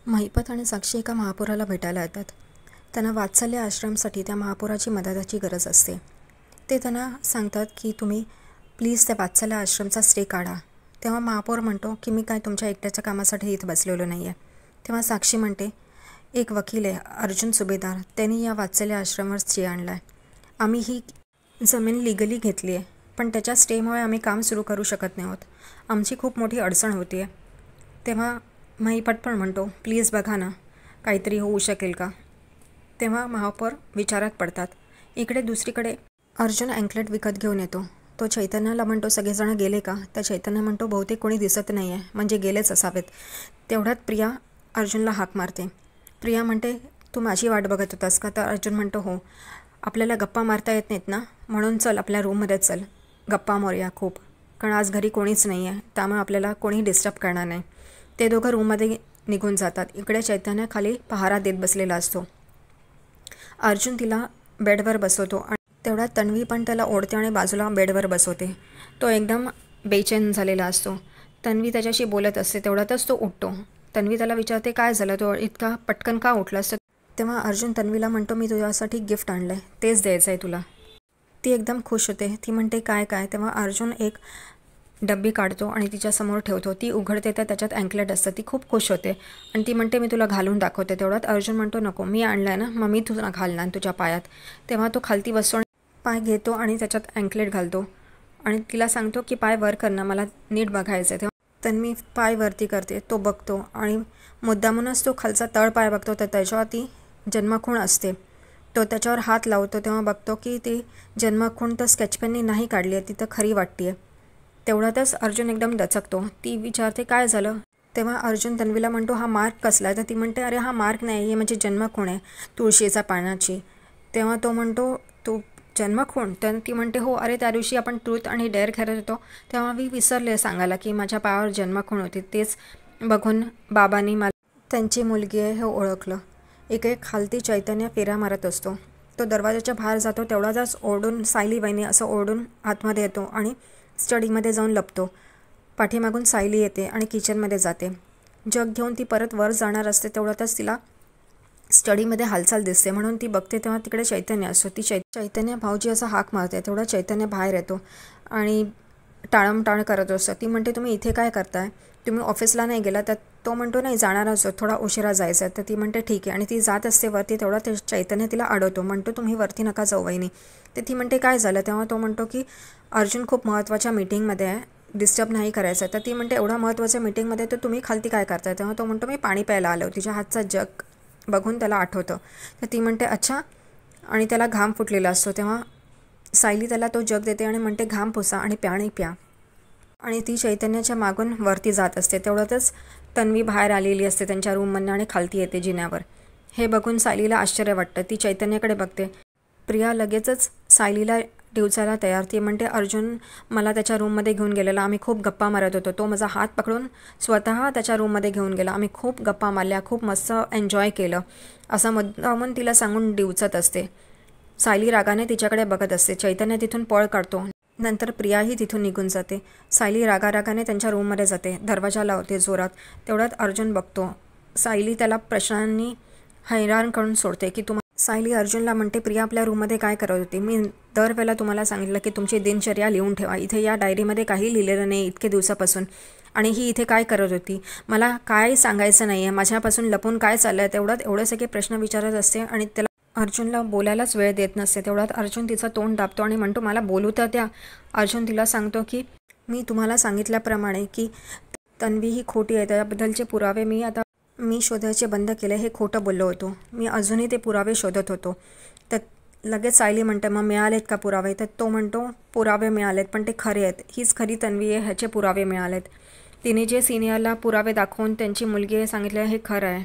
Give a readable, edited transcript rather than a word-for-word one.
महिपत आणि साक्षी एका महापौराला भेटायला येतात. त्यांना वात्सल्य आश्रमसाठी त्या महापौराची मदताची गरज असते. ते त्यांना सांगतात की तुम्ही प्लीज त्या वात्सल्य आश्रमचा स्टे काढा. तेव्हा महापौर म्हणतो की मी काय तुमच्या एकट्याच्या कामासाठी इथे बसलेलो नाही आहे. तेव्हा साक्षी म्हणते एक वकील आहे अर्जुन सुभेदार, त्यांनी या वात्सल्य आश्रमावर स्टे आणला आहे. आम्ही ही जमीन लिगली घेतली आहे, पण त्याच्या स्टेमुळे आम्ही काम सुरू करू शकत नाही आहोत. आमची खूप मोठी अडचण होती आहे. तेव्हा महिपत पण म्हणतो प्लीज बघा ना, काहीतरी होऊ शकेल का. तेव्हा महापौर विचारात पडतात. इकडे दुसरीकडे अर्जुन अँकलेट विकत घेऊन येतो. तो चैतन्याला म्हणतो सगळेजण गेले का. त्या चैतन्य म्हणतो बहुतेक कोणी दिसत नाही आहे, म्हणजे गेलेच असावेत. तेवढ्यात प्रिया अर्जुनला हाक मारते. प्रिया म्हणते तू माझी वाट बघत होतास का. तर अर्जुन म्हणतो हो, आपल्याला गप्पा मारता येत नाहीत ना, म्हणून चल आपल्या रूममध्ये चल, गप्पा मारूया खूप, कारण आज घरी कोणीच नाही आहे, त्यामुळे आपल्याला कोणी डिस्टर्ब करणार नाही. ते दोघं रूममध्ये निघून जातात. इकडे चैतन्य खाली पहारा देत बसलेला असतो. अर्जुन तिला बेडवर बसवतो आणि तेवढ्यात तन्वी पण त्याला ओढते आणि बाजूला बेडवर बसवते. तो एकदम बेचैन झालेला असतो. तन्वी त्याच्याशी बोलत असते. तेवढ्यातच तो उठतो. तन्वी त्याला विचारते काय झालं, तो इतका पटकन का उठलास. तेव्हा अर्जुन तन्वीला म्हणतो मी तुझ्यासाठी गिफ्ट आणलं आहे, तेच द्यायचं आहे तुला. ती एकदम खुश होते. ती म्हणते काय काय. तेव्हा अर्जुन एक डब्बी काढतो आणि तिच्यासमोर ठेवतो. ती उघडते तर त्याच्यात अँकलेट असतं. ती खूप खुश होते आणि ती म्हणते मी तुला घालून दाखवते. तेवढ्यात अर्जुन म्हणतो नको, मी आणलं आहे ना, मग मी तुला घालणार तुझ्या पायात. तेव्हा तो खालती बसतो, पाय घेतो आणि त्याच्यात अँकलेट घालतो आणि तिला सांगतो की पाय वर कर ना, मला नीट बघायचं आहे. तेव्हा तन्वी पाय वरती करते. तो बघतो आणि मुद्दामूनच तो खालचा तळ पाय बघतो तर त्याच्यावर ती जन्मखूण असते. तो त्याच्यावर हात लावतो. तेव्हा बघतो की ती जन्मखूण तर स्केचपेननी नाही काढली आहे, ती तर खरी वाटते आहे. तेवढ्यातच अर्जुन एकदम दचकतो. ती विचारते काय झालं. तेव्हा अर्जुन तन्वीला म्हणतो हा मार्क कसला आहे. तर ती म्हणते अरे हा मार्क नाही, हे म्हणजे जन्मखूण आहे तुळशीचा पानाची. तेव्हा तो म्हणतो तू जन्मखूण. तर ती म्हणते हो, अरे त्या दिवशी आपण ट्रूथ आणि डेअर खेळत होतो तेव्हा मी विसरले सांगायला की माझ्या पायावर जन्मखूण होती. तेच बघून बाबांनी मला त्यांची मुलगी आहे हे ओळखलं. इकडे खालती चैतन्य फेऱ्या मारत असतो. तो दरवाजाच्या बाहेर जातो. तेवढाच ओरडून सायली वहिनी असं ओरडून आतमध्ये येतो आणि स्टडीमध्ये जाऊन लपतो. पाठीमागून सायली येते आणि किचनमध्ये जाते. जग घेऊन ती परत वर जाणार असते. तेवढ्यातच तिला स्टडीमध्ये हालचाल दिसते म्हणून ती बघते. तेव्हा तिकडे चैतन्य असतो. ती चैतन्य भाऊजी असा हाक मारते. तेवढा चैतन्य बाहेर येतो आणि टाळमटाळ करत असतो. ती म्हणते तुम्ही इथे काय करताय, तुम्ही ऑफिसला नाही गेला. तर तो म्हणतो नाही जाणार असतो, थोडा उशिरा जायचं. तर ती म्हणते ठीक आहे आणि ती जात असते वरती. तेवढा ते चैतन्य तिला अडवतो. म्हणतो तुम्ही वरती नका जाऊ वहिनी. तर ती म्हणते काय झालं. तेव्हा तो म्हणतो की अर्जुन खूप महत्त्वाच्या मीटिंगमध्ये आहे, डिस्टर्ब नाही करायचं. तर ती म्हणते एवढ्या महत्त्वाच्या मीटिंगमध्ये तर तुम्ही खालती काय करताय. तेव्हा तो म्हणतो मी पाणी प्यायला आलो. तिच्या हातचा जग बघून त्याला आठवतं. तर ती म्हणते अच्छा, आणि त्याला घाम फुटलेला असतो. तेव्हा सायली त्याला तो जग देते आणि म्हणते घाम पुसा आणि पाणी प्या. आणि ती चैतन्याच्या मागून वरती जात असते. तेवढ्यातच तन्वी बाहेर आलेली असते त्यांच्या रूममधनं आणि खालती येते जिन्यावर. हे बघून सायलीला आश्चर्य वाटतं. ती चैतन्याकडे बघते. प्रिया लगेचच सायलीला डिवचायला तयार. ती म्हणते अर्जुन मला त्याच्या रूममध्ये घेऊन गेलेला, आम्ही खूप गप्पा मारत होतो. तो माझा हात पकडून स्वतः त्याच्या रूममध्ये घेऊन गेला, आम्ही खूप गप्पा मारल्या, खूप मस्त एन्जॉय केलं, असं मुद्दामून तिला सांगून डिवचत असते. सायली रागाने तिच्याकडे बघत असते. चैतन्य तिथून पळ काढतो. नंतर प्रियाही तिथून निघून जाते. सायली रागारागाने त्यांच्या रूममध्ये जाते. दरवाजा लावते जोरात. तेवढ्यात अर्जुन बघतो. सायली त्याला प्रश्नांनी हैराण करून सोडते की सायली अर्जुनला म्हणते प्रिया आपल्या रूममध्ये काय करत होती. मी दरवेळेला तुम्हाला सांगितलं की तुमची दिनचर्या लिहून ठेवा. इथे या डायरीमध्ये काही लिहिलेलं नाही इतके दिवसापासून, आणि ही इथे काय करत होती, मला काय सांगायचं नाही आहे, माझ्यापासून लपून काय चाललं आहे. तेवढ्यात एवढे सगळे प्रश्न विचारत असते आणि त्याला अर्जुनला बोलायलाच वेळ देत नसते. तेवढ्यात अर्जुन तिचं तोंड दाबतो आणि म्हणतो मला बोलू तर द्या. अर्जुन तिला सांगतो की मी तुम्हाला सांगितल्याप्रमाणे की तन्वी ही खोटी आहे, त्याबद्दलचे पुरावे मी शोधायचे बंद केले, हे खोटं बोललो होतो. मी अजूनही ते पुरावे शोधत होतो. तर लगेच सायली म्हणते मग मिळालेत का पुरावे. तर तो म्हणतो पुरावे मिळालेत, पण ते खरे आहेत, हीच खरी तन्वी आहे, ह्याचे पुरावे मिळालेत. तिने जे सिनियरला पुरावे दाखवून त्यांची मुलगी आहे सांगितलं हे खरं आहे.